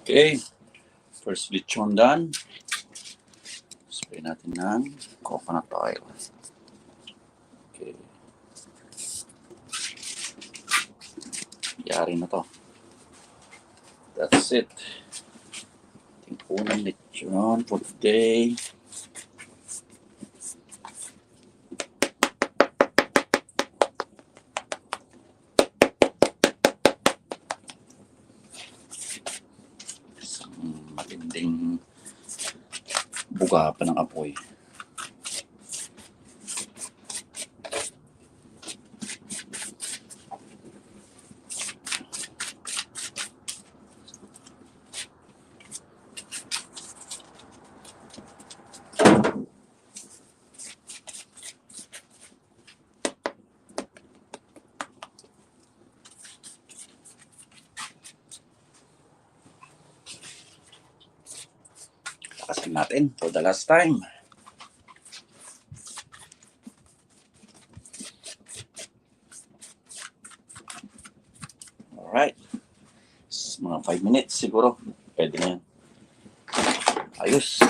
Okay, first lechon done. Spray natin ng coconut oil. Okay. Yari na to. That's it. Ating unang lechon for today. Isang matinding buga pa ng apoy. Lakasin natin for the last time. Alright. Mga 5 minutes siguro. Pwede na yan. Ayos.